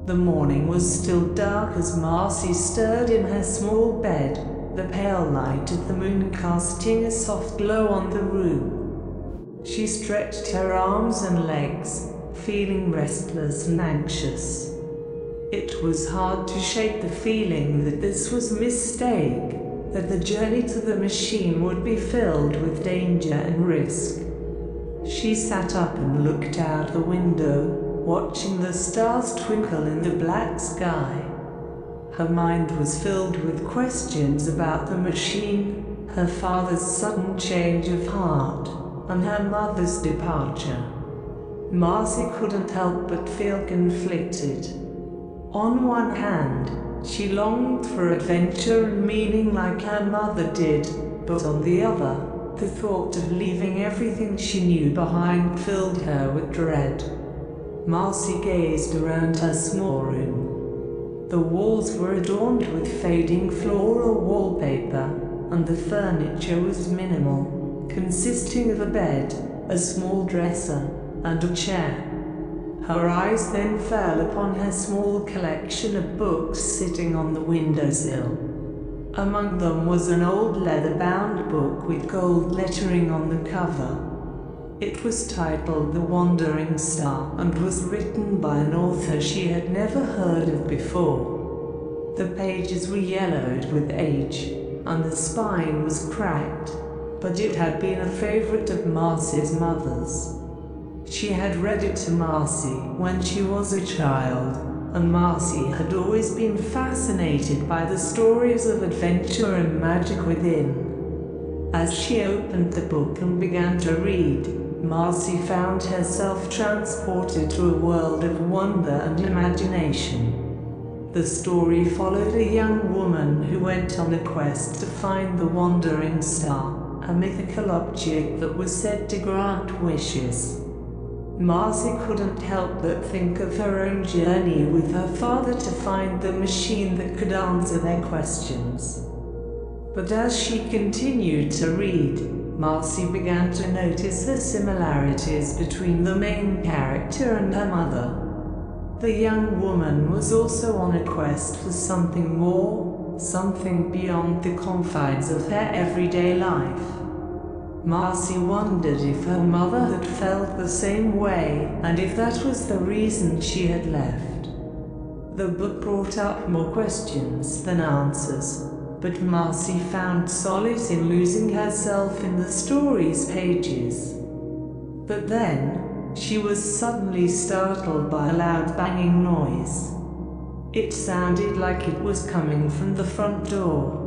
The morning was still dark as Marcy stirred in her small bed, the pale light of the moon casting a soft glow on the room. She stretched her arms and legs, feeling restless and anxious. It was hard to shake the feeling that this was a mistake, that the journey to the machine would be filled with danger and risk. She sat up and looked out the window, watching the stars twinkle in the black sky. Her mind was filled with questions about the machine, her father's sudden change of heart, and her mother's departure. Marcy couldn't help but feel conflicted. On one hand, she longed for adventure and meaning like her mother did, but on the other, the thought of leaving everything she knew behind filled her with dread. Marcy gazed around her small room. The walls were adorned with fading floral wallpaper, and the furniture was minimal, consisting of a bed, a small dresser, and a chair. Her eyes then fell upon her small collection of books sitting on the windowsill. Among them was an old leather-bound book with gold lettering on the cover. It was titled The Wandering Star and was written by an author she had never heard of before. The pages were yellowed with age, and the spine was cracked, but it had been a favorite of Marcy's mother's. She had read it to Marcy when she was a child, and Marcy had always been fascinated by the stories of adventure and magic within. As she opened the book and began to read, Marcy found herself transported to a world of wonder and imagination. The story followed a young woman who went on a quest to find the Wandering Star, a mythical object that was said to grant wishes. Marcy couldn't help but think of her own journey with her father to find the machine that could answer their questions. But as she continued to read, Marcy began to notice the similarities between the main character and her mother. The young woman was also on a quest for something more, something beyond the confines of her everyday life. Marcy wondered if her mother had felt the same way, and if that was the reason she had left. The book brought up more questions than answers, but Marcy found solace in losing herself in the story's pages. But then, she was suddenly startled by a loud banging noise. It sounded like it was coming from the front door.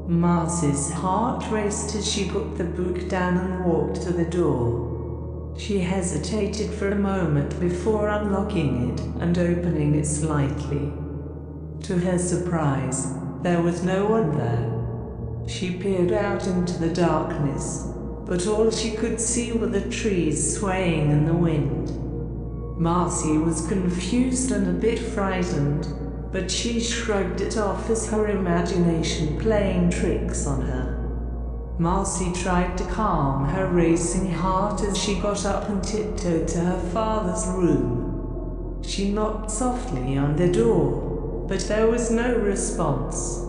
Marcy's heart raced as she put the book down and walked to the door. She hesitated for a moment before unlocking it and opening it slightly. To her surprise, there was no one there. She peered out into the darkness, but all she could see were the trees swaying in the wind. Marcy was confused and a bit frightened, but she shrugged it off as her imagination playing tricks on her. Marcy tried to calm her racing heart as she got up and tiptoed to her father's room. She knocked softly on the door, but there was no response.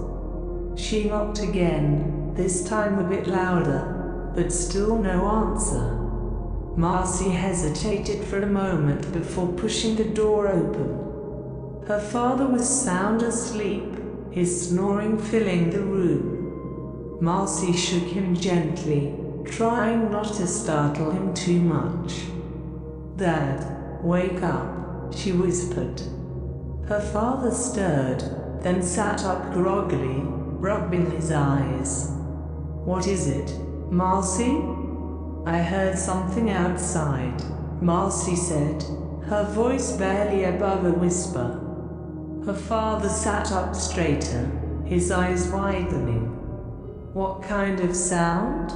She knocked again, this time a bit louder, but still no answer. Marcy hesitated for a moment before pushing the door open. Her father was sound asleep, his snoring filling the room. Marcy shook him gently, trying not to startle him too much. "Dad, wake up," she whispered. Her father stirred, then sat up groggily, rubbing his eyes. "What is it, Marcy?" "I heard something outside," Marcy said, her voice barely above a whisper. Her father sat up straighter, his eyes widening. "What kind of sound?"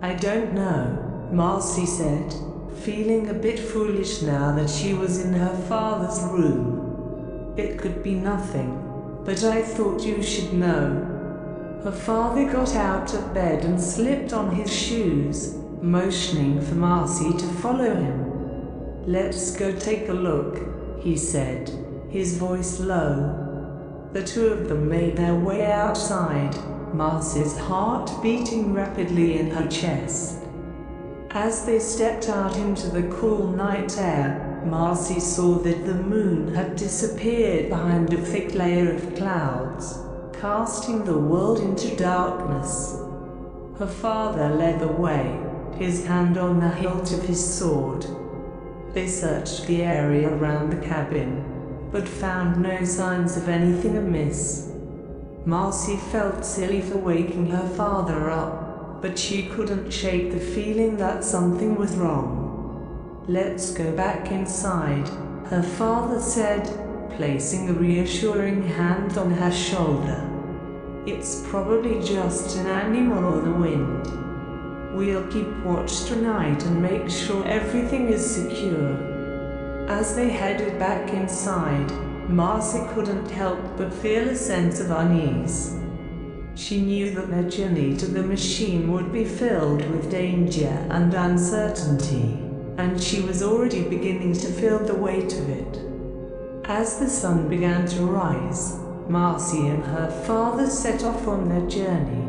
"I don't know," Marcy said, feeling a bit foolish now that she was in her father's room. "It could be nothing, but I thought you should know." Her father got out of bed and slipped on his shoes, motioning for Marcy to follow him. "Let's go take a look," he said, his voice low. The two of them made their way outside, Marcy's heart beating rapidly in her chest. As they stepped out into the cool night air, Marcy saw that the moon had disappeared behind a thick layer of clouds, casting the world into darkness. Her father led the way, his hand on the hilt of his sword. They searched the area around the cabin, but found no signs of anything amiss. Marcy felt silly for waking her father up, but she couldn't shake the feeling that something was wrong. "Let's go back inside," her father said, placing a reassuring hand on her shoulder. "It's probably just an animal or the wind. We'll keep watch tonight and make sure everything is secure." As they headed back inside, Marcy couldn't help but feel a sense of unease. She knew that their journey to the machine would be filled with danger and uncertainty, and she was already beginning to feel the weight of it. As the sun began to rise, Marcy and her father set off on their journey.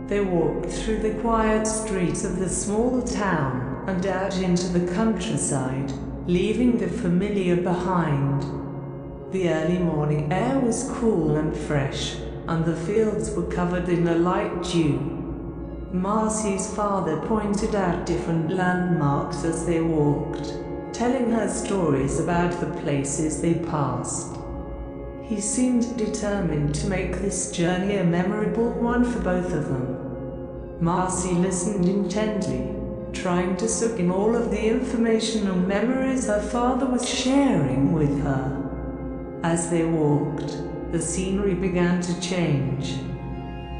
They walked through the quiet streets of the small town and out into the countryside, leaving the familiar behind. The early morning air was cool and fresh, and the fields were covered in a light dew. Marcy's father pointed out different landmarks as they walked, telling her stories about the places they passed. He seemed determined to make this journey a memorable one for both of them. Marcy listened intently, trying to soak in all of the information and memories her father was sharing with her. As they walked, the scenery began to change.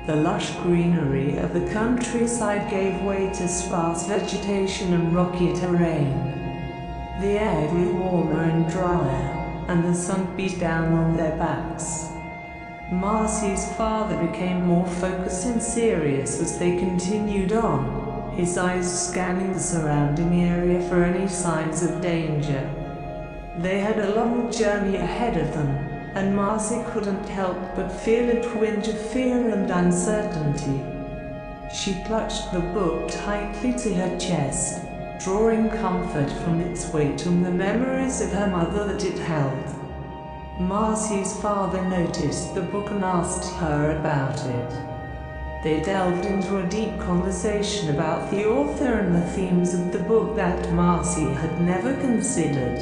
The lush greenery of the countryside gave way to sparse vegetation and rocky terrain. The air grew warmer and drier, and the sun beat down on their backs. Marcy's father became more focused and serious as they continued on, his eyes scanning the surrounding area for any signs of danger. They had a long journey ahead of them, and Marcy couldn't help but feel a twinge of fear and uncertainty. She clutched the book tightly to her chest, drawing comfort from its weight and the memories of her mother that it held. Marcy's father noticed the book and asked her about it. They delved into a deep conversation about the author and the themes of the book that Marcy had never considered.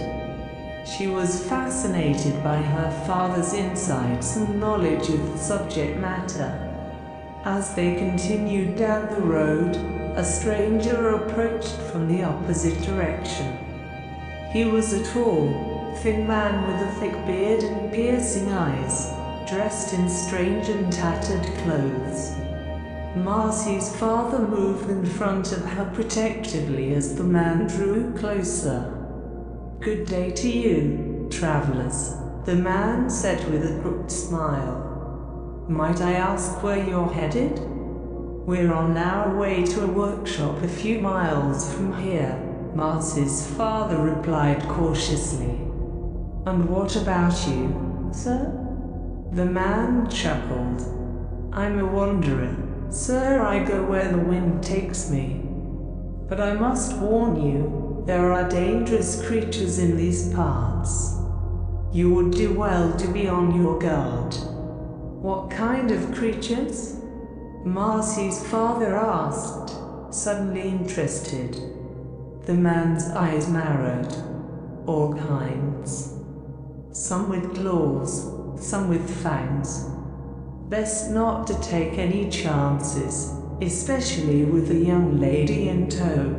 She was fascinated by her father's insights and knowledge of the subject matter. As they continued down the road, a stranger approached from the opposite direction. He was a tall, thin man with a thick beard and piercing eyes, dressed in strange and tattered clothes. Marcy's father moved in front of her protectively as the man drew closer. "Good day to you, travelers," the man said with a crooked smile. "Might I ask where you're headed?" "We're on our way to a workshop a few miles from here," Marcy's father replied cautiously. "And what about you, sir?" The man chuckled. "I'm a wanderer, sir. I go where the wind takes me. But I must warn you, there are dangerous creatures in these parts. You would do well to be on your guard." "What kind of creatures?" Marcy's father asked, suddenly interested. The man's eyes narrowed. "All kinds. Some with claws, some with fangs. Best not to take any chances, especially with a young lady in tow."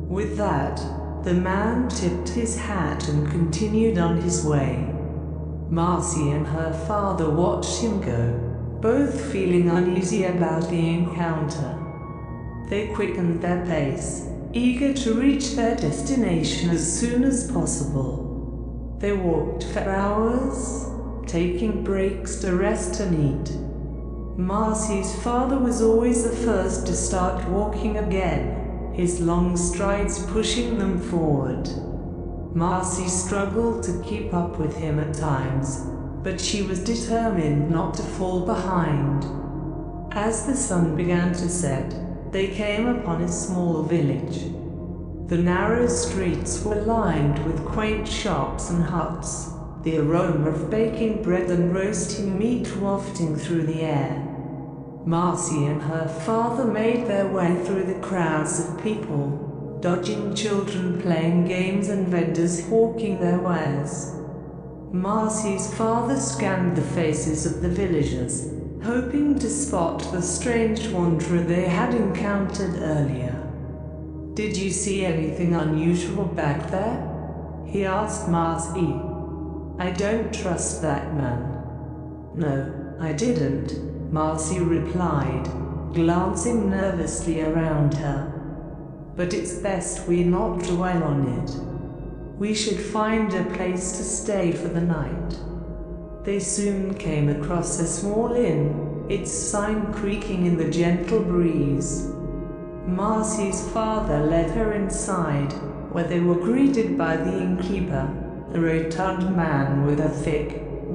With that, the man tipped his hat and continued on his way. Marcy and her father watched him go, both feeling uneasy about the encounter. They quickened their pace, eager to reach their destination as soon as possible. They walked for hours, taking breaks to rest and eat. Marcy's father was always the first to start walking again, his long strides pushing them forward. Marcy struggled to keep up with him at times, but she was determined not to fall behind. As the sun began to set, they came upon a small village. The narrow streets were lined with quaint shops and huts, the aroma of baking bread and roasting meat wafting through the air. Marcy and her father made their way through the crowds of people, dodging children playing games and vendors hawking their wares. Marcy's father scanned the faces of the villagers, hoping to spot the strange wanderer they had encountered earlier. "Did you see anything unusual back there?" he asked Marcy. "I don't trust that man." "No, I didn't," Marcy replied, glancing nervously around her. "But it's best we not dwell on it. We should find a place to stay for the night." They soon came across a small inn, its sign creaking in the gentle breeze. Marcy's father led her inside, where they were greeted by the innkeeper, a rotund man with a thick,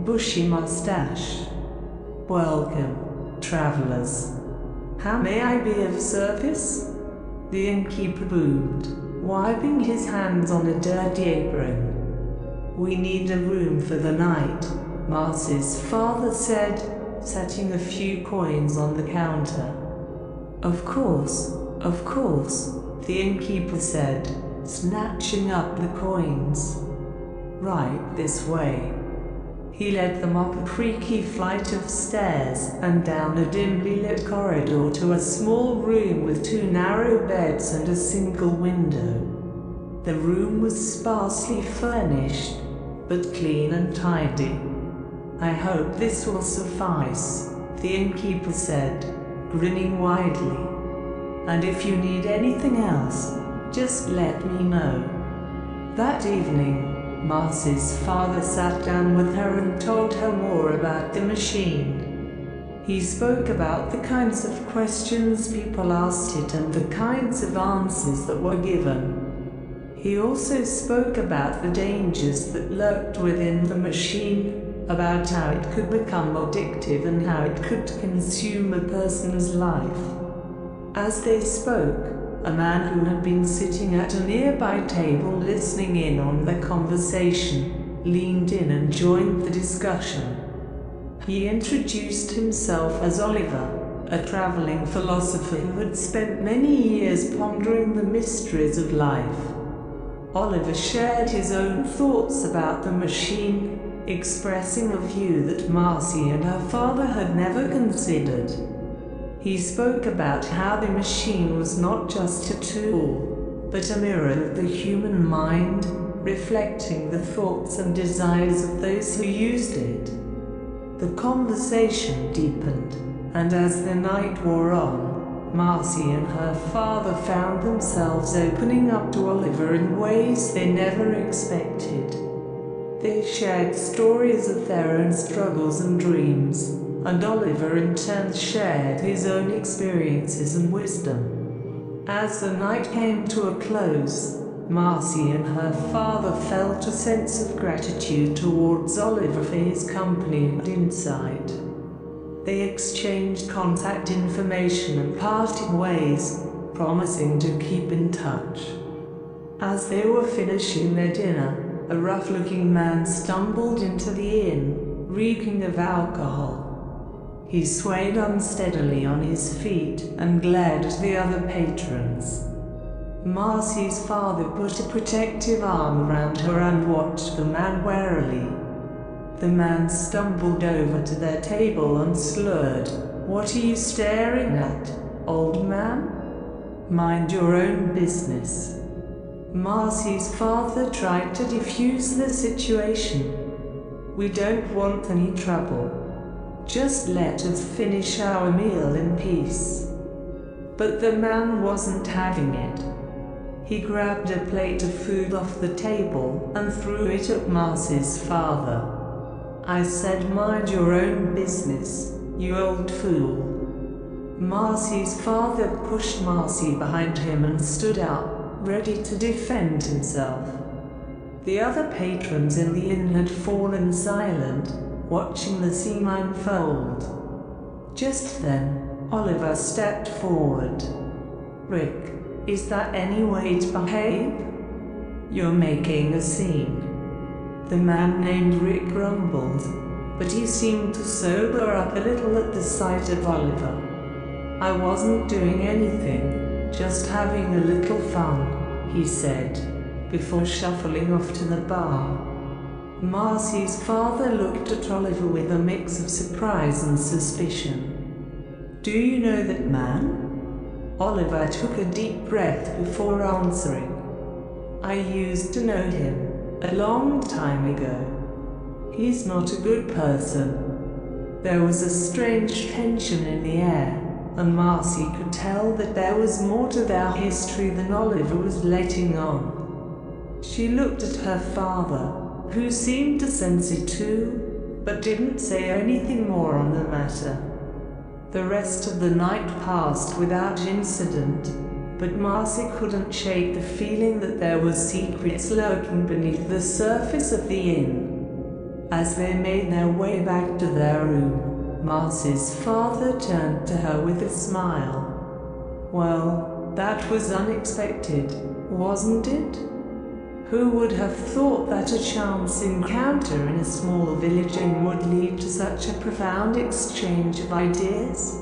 bushy mustache. "Welcome, travelers. How may I be of service?" the innkeeper boomed, wiping his hands on a dirty apron. "We need a room for the night," Marcy's father said, setting a few coins on the counter. Of course, the innkeeper said, snatching up the coins. "Right this way." He led them up a creaky flight of stairs and down a dimly lit corridor to a small room with 2 narrow beds and a single window. The room was sparsely furnished, but clean and tidy. "I hope this will suffice," the innkeeper said, grinning widely. "And if you need anything else, just let me know." That evening, Marcy's father sat down with her and told her more about the machine. He spoke about the kinds of questions people asked it and the kinds of answers that were given. He also spoke about the dangers that lurked within the machine, about how it could become addictive and how it could consume a person's life. As they spoke, a man who had been sitting at a nearby table listening in on the conversation leaned in and joined the discussion. He introduced himself as Oliver, a traveling philosopher who had spent many years pondering the mysteries of life. Oliver shared his own thoughts about the machine, expressing a view that Marcy and her father had never considered. He spoke about how the machine was not just a tool, but a mirror of the human mind, reflecting the thoughts and desires of those who used it. The conversation deepened, and as the night wore on, Marcy and her father found themselves opening up to Oliver in ways they never expected. They shared stories of their own struggles and dreams, and Oliver in turn shared his own experiences and wisdom. As the night came to a close, Marcy and her father felt a sense of gratitude towards Oliver for his company and insight. They exchanged contact information and parted ways, promising to keep in touch. As they were finishing their dinner, a rough-looking man stumbled into the inn, reeking of alcohol. He swayed unsteadily on his feet and glared at the other patrons. Marcy's father put a protective arm around her and watched the man warily. The man stumbled over to their table and slurred, "What are you staring at, old man? Mind your own business." Marcy's father tried to defuse the situation. "We don't want any trouble. Just let us finish our meal in peace." But the man wasn't having it. He grabbed a plate of food off the table and threw it at Marcy's father. "I said mind your own business, you old fool." Marcy's father pushed Marcy behind him and stood up, ready to defend himself. The other patrons in the inn had fallen silent, watching the scene unfold. Just then, Oliver stepped forward. "Rick, is that any way to behave? You're making a scene." The man named Rick grumbled, but he seemed to sober up a little at the sight of Oliver. "I wasn't doing anything, just having a little fun," he said, before shuffling off to the bar. Marcy's father looked at Oliver with a mix of surprise and suspicion. "Do you know that man?" Oliver took a deep breath before answering. "I used to know him, a long time ago. He's not a good person." There was a strange tension in the air, and Marcy could tell that there was more to their history than Oliver was letting on. She looked at her father, who seemed to sense it too, but didn't say anything more on the matter. The rest of the night passed without incident, but Marcy couldn't shake the feeling that there were secrets lurking beneath the surface of the inn. As they made their way back to their room, Marcy's father turned to her with a smile. "Well, that was unexpected, wasn't it? Who would have thought that a chance encounter in a small village inn would lead to such a profound exchange of ideas?"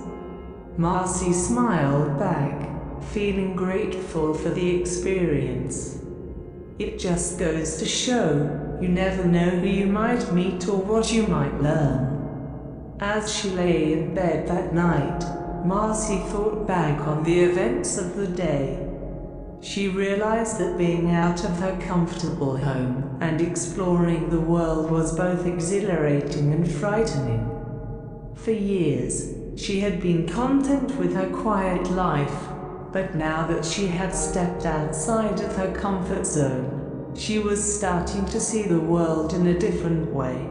Marcy smiled back, feeling grateful for the experience. "It just goes to show, you never know who you might meet or what you might learn." As she lay in bed that night, Marcy thought back on the events of the day. She realized that being out of her comfortable home and exploring the world was both exhilarating and frightening. For years, she had been content with her quiet life, but now that she had stepped outside of her comfort zone, she was starting to see the world in a different way.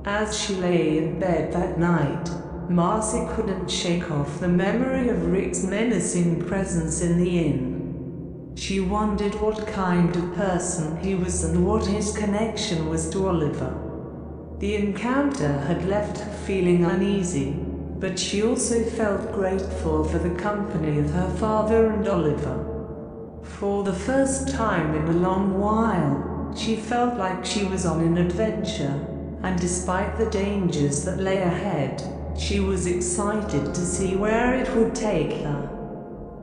As she lay in bed that night, Marcy couldn't shake off the memory of Rick's menacing presence in the inn. She wondered what kind of person he was and what his connection was to Oliver. The encounter had left her feeling uneasy, but she also felt grateful for the company of her father and Oliver. For the first time in a long while, she felt like she was on an adventure, and despite the dangers that lay ahead, she was excited to see where it would take her.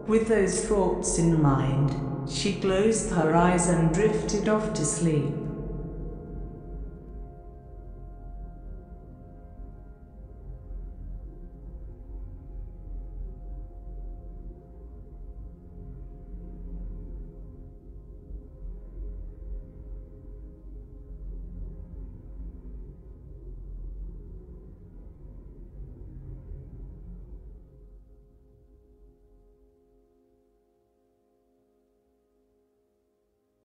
With those thoughts in mind, she closed her eyes and drifted off to sleep.